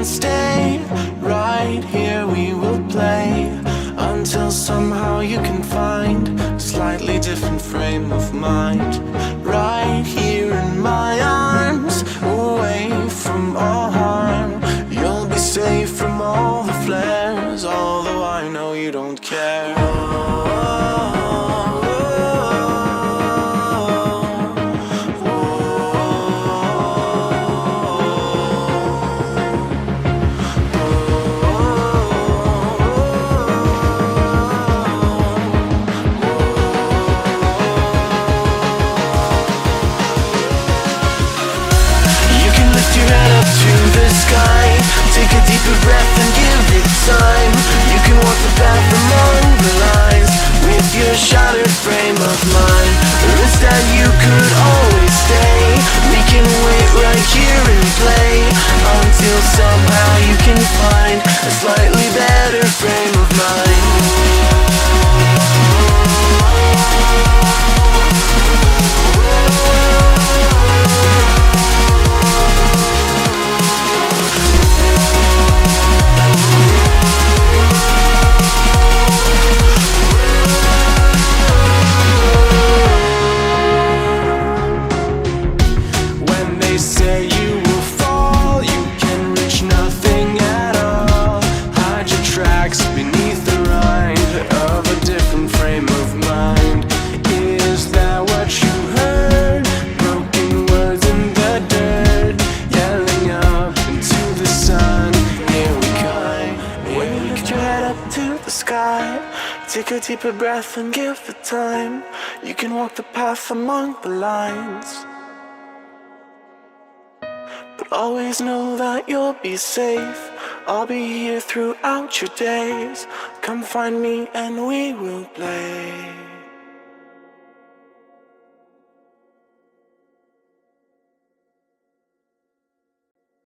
stay. Right here we will play until somehow you can find a slightly different frame of mind. Right here in my arms, away from all harm. You'll be safe from all the flares, although I know you don't care. Take a deeper breath and give it time. You can walk the path among the lines with your shattered frame of mind. Or instead you could always stay. We can wait right here and play until somehow you can find a slightly better frame of mind. Take a deeper breath and give it time. You can walk the path among the lines, but always know that you'll be safe. I'll be here throughout your days. Come find me and we will play.